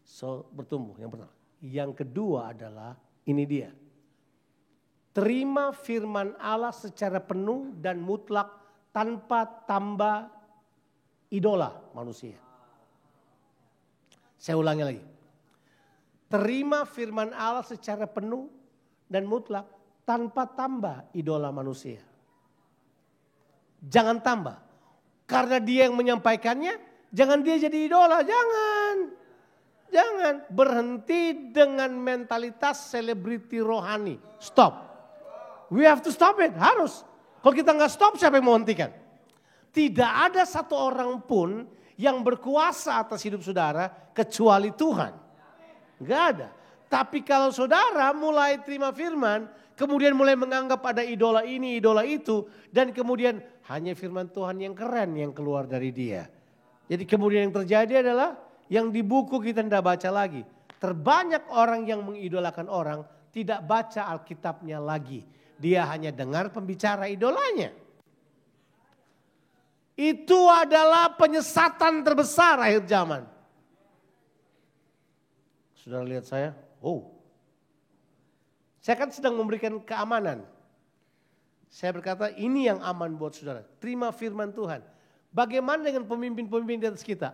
So bertumbuh yang pertama. Yang kedua adalah ini dia. Terima firman Allah secara penuh dan mutlak tanpa tambah idola manusia. Saya ulangi lagi. Terima firman Allah secara penuh dan mutlak tanpa tambah idola manusia. Jangan tambah. Karena dia yang menyampaikannya, jangan dia jadi idola. Jangan. Berhenti dengan mentalitas selebriti rohani. Stop. We have to stop it. Harus. Kalau kita nggak stop, siapa yang mau hentikan? Tidak ada satu orang pun yang berkuasa atas hidup saudara kecuali Tuhan. Gak ada. Tapi kalau saudara mulai terima firman, kemudian mulai menganggap ada idola ini, idola itu, dan kemudian hanya firman Tuhan yang keren yang keluar dari dia. Jadi kemudian yang terjadi adalah yang di buku kita tidak baca lagi. Terbanyak orang yang mengidolakan orang tidak baca Alkitabnya lagi. Dia hanya dengar pembicara idolanya. Itu adalah penyesatan terbesar akhir zaman. Saudara lihat saya? Oh. Saya kan sedang memberikan keamanan. Saya berkata ini yang aman buat saudara. Terima firman Tuhan. Bagaimana dengan pemimpin-pemimpin di atas kita?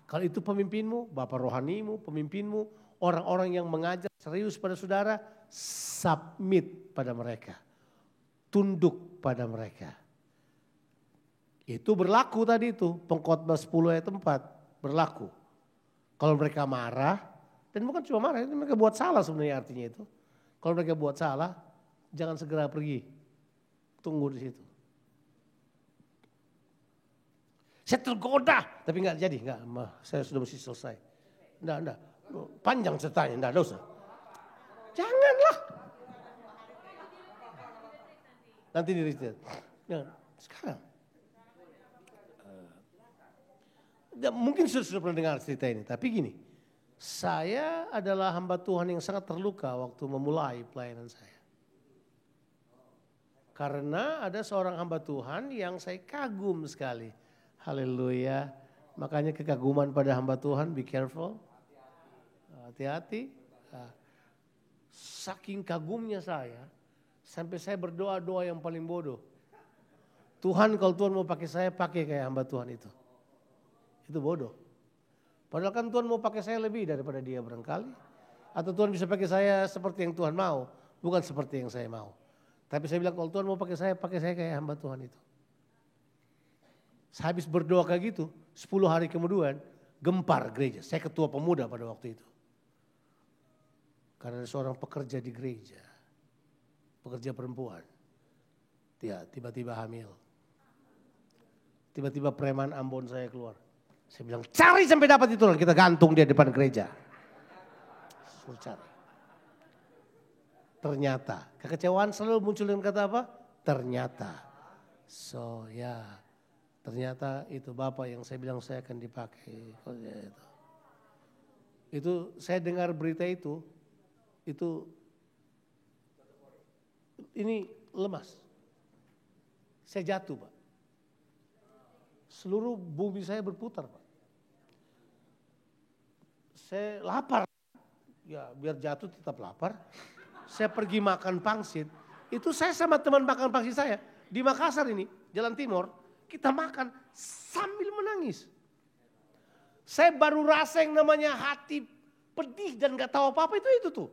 Kalau itu pemimpinmu, bapak rohanimu, pemimpinmu, orang-orang yang mengajar serius pada saudara, submit pada mereka. Tunduk pada mereka. Itu berlaku tadi itu, Pengkhotbah 10 ayat 4 berlaku. Kalau mereka marah, dan bukan cuma marah, mereka buat salah sebenarnya artinya itu. Kalau mereka buat salah, jangan segera pergi. Tunggu di situ. Saya tergoda, tapi enggak jadi, saya sudah mesti selesai. Enggak. Panjang ceritanya, enggak dosa. Janganlah. Nanti diri sekarang. Mungkin sudah pernah dengar cerita ini, tapi gini. Saya adalah hamba Tuhan yang sangat terluka waktu memulai pelayanan saya. Karena ada seorang hamba Tuhan yang saya kagum sekali. Haleluya. Makanya kekaguman pada hamba Tuhan, be careful. Hati-hati. Saking kagumnya saya, sampai saya berdoa-doa yang paling bodoh. Tuhan kalau Tuhan mau pakai saya, pakai kayak hamba Tuhan itu. Itu bodoh. Padahal kan Tuhan mau pakai saya lebih daripada dia barangkali. Atau Tuhan bisa pakai saya seperti yang Tuhan mau, bukan seperti yang saya mau. Tapi saya bilang kalau Tuhan mau pakai saya kayak hamba Tuhan itu. Saya habis berdoa kayak gitu, 10 hari kemudian gempar gereja. Saya ketua pemuda pada waktu itu. Karena ada seorang pekerja di gereja, pekerja perempuan. Dia tiba-tiba hamil. Tiba-tiba preman Ambon saya keluar. Saya bilang cari sampai dapat itu, kita gantung dia depan gereja. Suruh cari. Ternyata, kekecewaan selalu muncul dengan kata apa? Ternyata. Ternyata itu Bapak yang saya bilang saya akan dipakai. Itu saya dengar berita itu ini lemas. Saya jatuh Pak. Seluruh bumi saya berputar Pak. Saya lapar, ya biar jatuh tetap lapar. Saya pergi makan pangsit, itu saya sama teman makan pangsit saya di Makassar ini, Jalan Timur, kita makan sambil menangis. Saya baru rasa yang namanya hati pedih dan gak tahu apa-apa itu tuh.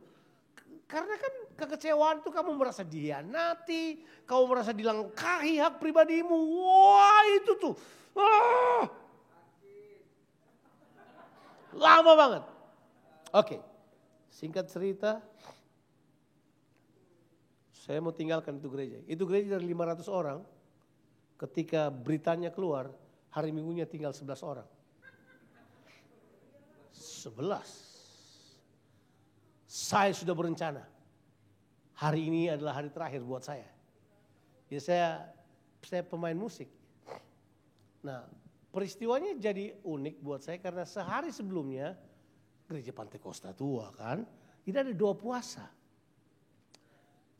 Karena kan kekecewaan itu kamu merasa dihianati, kamu merasa dilangkahi hak pribadimu, wah itu tuh. Lama banget. Oke, singkat cerita, saya mau tinggalkan itu gereja. Itu gereja dari 500 orang, ketika beritanya keluar, hari Minggunya tinggal 11 orang. 11. Saya sudah berencana, hari ini adalah hari terakhir buat saya. Jadi saya pemain musik. Nah, peristiwanya jadi unik buat saya karena sehari sebelumnya gereja Pantai Kosta tua kan, tidak ada doa puasa.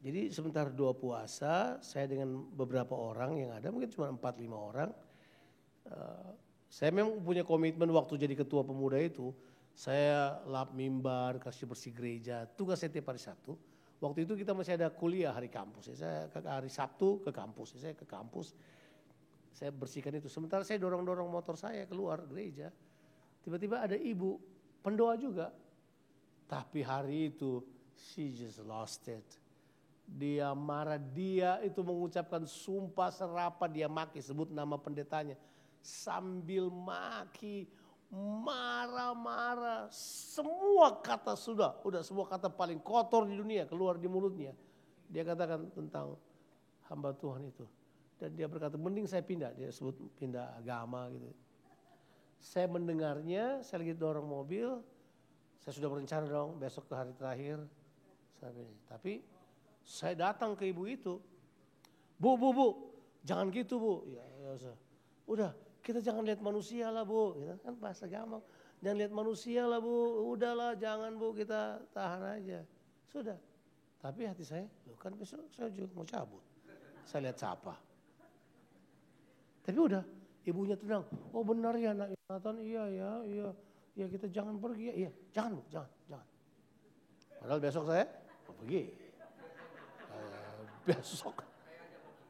Jadi sebentar doa puasa, saya dengan beberapa orang yang ada, mungkin cuma 4-5 orang. Saya memang punya komitmen waktu jadi ketua pemuda itu, saya lap mimbar, kasih bersih gereja, tugas saya tiap hari Sabtu. Waktu itu kita masih ada kuliah hari kampus, saya hari Sabtu ke kampus, saya ke kampus. Saya bersihkan itu, sementara saya dorong-dorong motor saya keluar gereja. Tiba-tiba ada ibu, pendoa juga. Tapi hari itu, she just lost it. Dia marah, dia itu mengucapkan sumpah serapah, dia maki, sebut nama pendetanya. Sambil maki, marah-marah, semua kata udah semua kata paling kotor di dunia keluar di mulutnya. Dia katakan tentang hamba Tuhan itu. Dan dia berkata, mending saya pindah, dia sebut pindah agama gitu. Saya mendengarnya, saya lagi dorong mobil, saya sudah berencana dong besok ke hari terakhir. Tapi saya datang ke ibu itu, bu, jangan gitu bu. Ya, udah, kita jangan lihat manusia lah Bu, gitu. Kan bahasa gampang. Jangan lihat manusia lah Bu, udahlah jangan Bu, kita tahan aja. Sudah. Tapi hati saya, kan besok saya juga mau cabut. Saya lihat siapa. Tapi udah, ibunya tenang. Oh benar ya Nak Yonatan, iya kita jangan pergi ya. Iya, jangan Bu, jangan. Padahal besok saya mau pergi. Besok.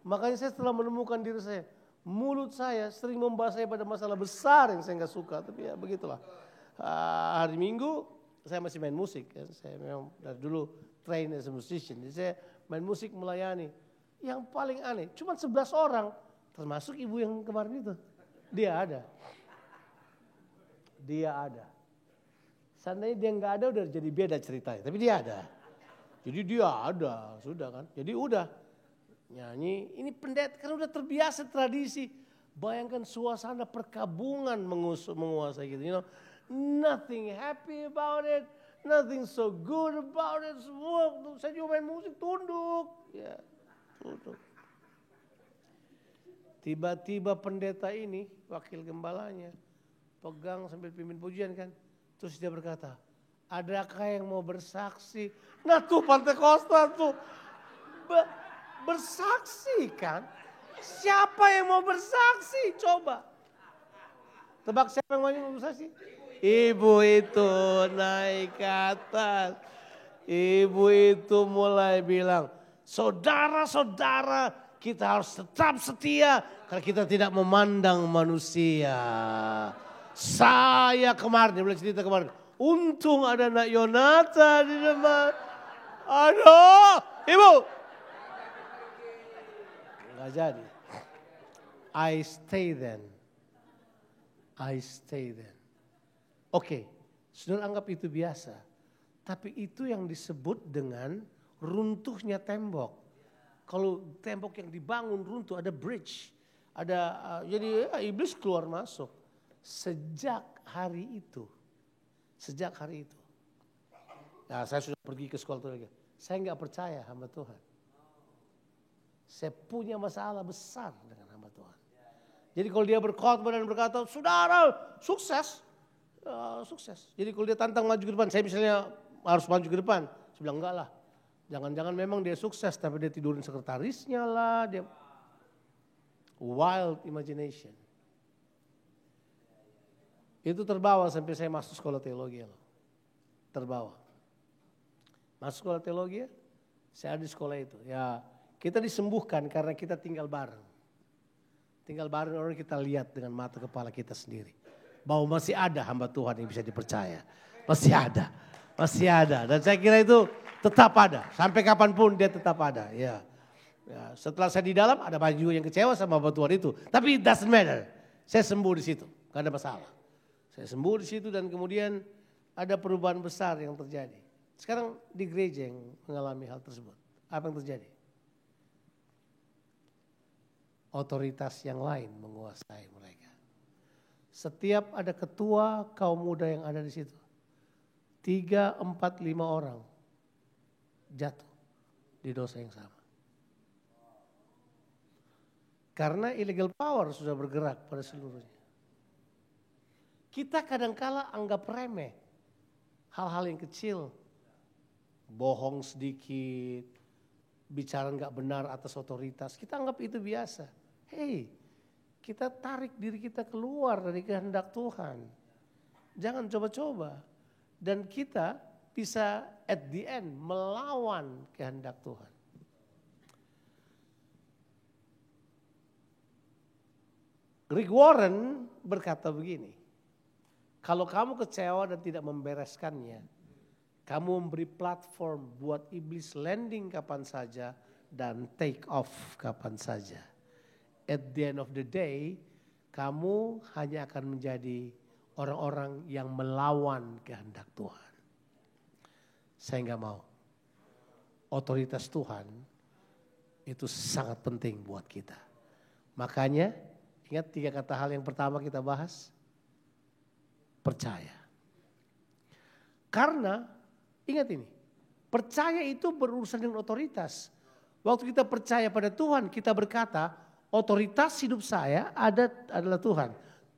Makanya saya setelah menemukan diri saya, mulut saya sering membahas saya pada masalah besar yang saya nggak suka. Tapi ya begitulah. Hari Minggu saya masih main musik. Ya. Saya memang dari dulu train as a musician. Jadi saya main musik melayani. Yang paling aneh, cuma 11 orang. Termasuk ibu yang kemarin itu. Dia ada. Seandainya dia nggak ada udah jadi beda ceritanya. Tapi dia ada. Jadi dia ada, sudah kan. Jadi udah nyanyi. Ini pendeta kan udah terbiasa tradisi. Bayangkan suasana perkabungan menguasai gitu. You know, nothing happy about it. Nothing so good about it. Semua, saya juga main musik tunduk. Ya, tunduk. Tiba-tiba pendeta ini, wakil gembalanya, pegang sambil pimpin pujian kan. Terus dia berkata, adakah yang mau bersaksi? Nah tuh Pantekosta tuh bersaksi kan. Siapa yang mau bersaksi? Coba. Tebak siapa yang mau bersaksi? Ibu itu naik ke atas. Ibu itu mulai bilang, saudara-saudara kita harus tetap setia karena kita tidak memandang manusia. Saya kemarin, dia bilang cerita kemarin, untung ada Nak Yonatan di depan. Aduh, ibu. Nggak jadi. I stay then. Oke, saudara anggap itu biasa. Tapi itu yang disebut dengan runtuhnya tembok. Kalau tembok yang dibangun runtuh ada bridge. Jadi iblis keluar masuk. Sejak hari itu. Nah, saya sudah pergi ke sekolah teologi. Saya nggak percaya hamba Tuhan. Saya punya masalah besar dengan hamba Tuhan. Jadi kalau dia berkhotbah dan berkata, saudara sukses. Jadi kalau dia tantang maju ke depan, saya misalnya harus maju ke depan. Saya bilang enggak lah. Jangan-jangan memang dia sukses tapi dia tidurin sekretarisnya lah. Dia wild imagination. Itu terbawa sampai saya masuk sekolah teologi. Terbawa. Masuk sekolah teologi, saya ada di sekolah itu. Ya, kita disembuhkan karena kita tinggal bareng. Tinggal bareng orang kita lihat dengan mata kepala kita sendiri. Bahwa masih ada hamba Tuhan yang bisa dipercaya. Masih ada. Dan saya kira itu tetap ada. Sampai kapanpun dia tetap ada. Ya, setelah saya di dalam ada banyak juga yang kecewa sama hamba Tuhan itu. Tapi it doesn't matter. Saya sembuh di situ. Gak ada masalah. Saya sembuh di situ dan kemudian ada perubahan besar yang terjadi. Sekarang di gereja yang mengalami hal tersebut. Apa yang terjadi? Otoritas yang lain menguasai mereka. Setiap ada ketua kaum muda yang ada di situ. 3, 4, 5 orang jatuh di dosa yang sama. Karena illegal power sudah bergerak pada seluruhnya. Kita kadangkala anggap remeh hal-hal yang kecil. Bohong sedikit, bicara nggak benar atas otoritas. Kita anggap itu biasa. Hei, kita tarik diri kita keluar dari kehendak Tuhan. Jangan coba-coba. Dan kita bisa at the end melawan kehendak Tuhan. Rick Warren berkata begini, kalau kamu kecewa dan tidak membereskannya, kamu memberi platform buat iblis landing kapan saja dan take off kapan saja. At the end of the day, kamu hanya akan menjadi orang-orang yang melawan kehendak Tuhan. Saya nggak mau. Otoritas Tuhan itu sangat penting buat kita. Makanya ingat 3 kata hal yang pertama kita bahas. Percaya. Karena ingat ini, percaya itu berurusan dengan otoritas. Waktu kita percaya pada Tuhan, kita berkata, otoritas hidup saya adalah Tuhan.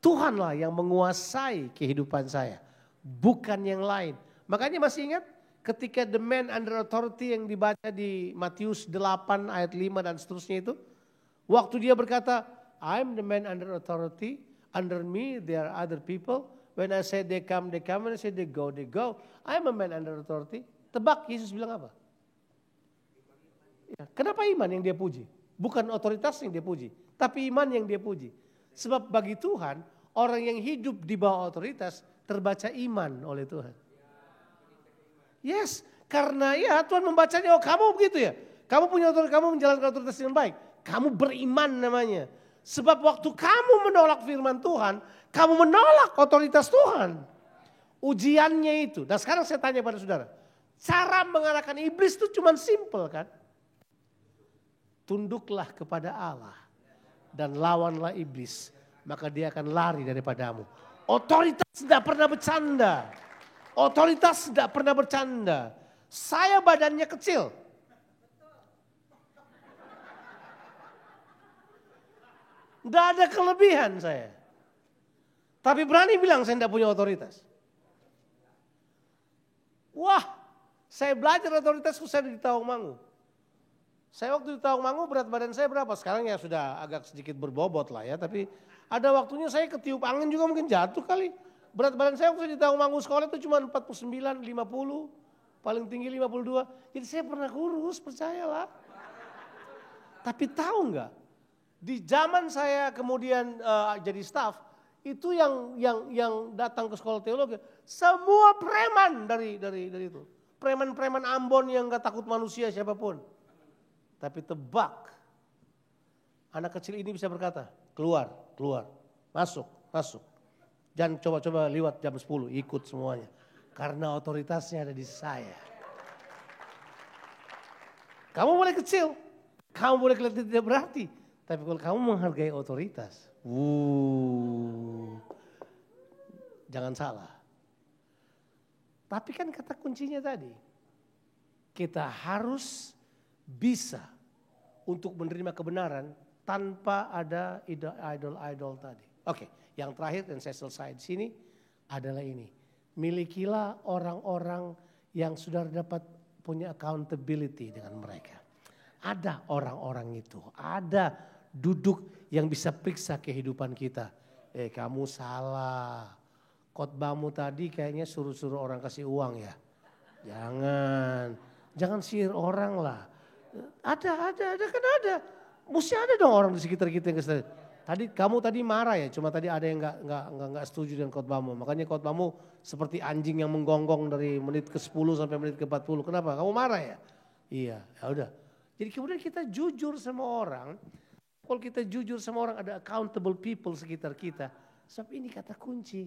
Tuhanlah yang menguasai kehidupan saya, bukan yang lain. Makanya masih ingat ketika the man under authority yang dibaca di Matius 8 ayat 5 dan seterusnya itu. Waktu dia berkata, I'm the man under authority, under me there are other people. When I say they come, when I say they go, they go. I'm a man under authority. Tebak Yesus bilang apa? Ya, kenapa iman yang dia puji? Bukan otoritas yang dia puji, tapi iman yang dia puji. Sebab bagi Tuhan, orang yang hidup di bawah otoritas terbaca iman oleh Tuhan. Yes, karena ya Tuhan membacanya, oh kamu begitu ya. Kamu punya otoritas, kamu menjalankan otoritas dengan baik. Kamu beriman namanya. Sebab waktu kamu menolak firman Tuhan, kamu menolak otoritas Tuhan. Ujiannya itu. Dan sekarang saya tanya pada saudara, cara mengalahkan iblis itu cuma simple kan? Tunduklah kepada Allah dan lawanlah iblis, maka dia akan lari daripadamu. Otoritas tidak pernah bercanda. Otoritas tidak pernah bercanda. Saya badannya kecil. Tidak ada kelebihan saya. Tapi berani bilang saya tidak punya otoritas. Wah, saya belajar otoritasku saya di Tawangmangu. Saya waktu di Tawangmangu berat badan saya berapa? Sekarang ya sudah agak sedikit berbobot lah ya. Tapi ada waktunya saya ketiup angin juga mungkin jatuh kali. Berat badan saya waktu di Tawangmangu sekolah itu cuma 49, 50. Paling tinggi 52. Jadi saya pernah kurus, percayalah. Tapi tahu nggak? Di zaman saya kemudian jadi staf. Itu yang datang ke sekolah teologi. Semua preman dari itu. Preman-preman Ambon yang gak takut manusia siapapun. Tapi tebak, anak kecil ini bisa berkata, keluar, masuk. Jangan coba-coba lewat jam 10, ikut semuanya. Karena otoritasnya ada di saya. Kamu boleh kecil, kamu boleh kelihatan tidak berarti. Tapi kalau kamu menghargai otoritas, jangan salah. Tapi kan kata kuncinya tadi, kita harus bisa untuk menerima kebenaran tanpa ada idol-idol tadi. Oke, yang terakhir dan saya selesai di sini adalah ini. Milikilah orang-orang yang sudah dapat punya accountability dengan mereka. Ada orang-orang itu, ada duduk yang bisa periksa kehidupan kita. Kamu salah, khotbahmu tadi kayaknya suruh-suruh orang kasih uang ya. Jangan sihir orang lah. Ada kan ada. Mesti ada dong orang di sekitar kita yang kesal. Kamu tadi marah ya, cuma tadi ada yang nggak setuju dengan khotbahmu. Makanya khotbahmu seperti anjing yang menggonggong dari menit ke-10 sampai menit ke-40. Kenapa? Kamu marah ya? Iya, ya udah. Jadi kemudian kita jujur sama orang. Kalau kita jujur sama orang, ada accountable people sekitar kita. Sebab ini kata kunci.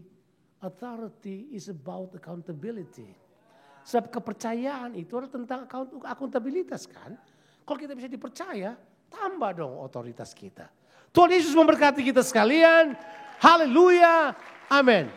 Authority is about accountability. Sebab kepercayaan itu adalah tentang akuntabilitas kan. Kalau kita bisa dipercaya, tambah dong otoritas kita. Tuhan Yesus memberkati kita sekalian. Haleluya. Amin.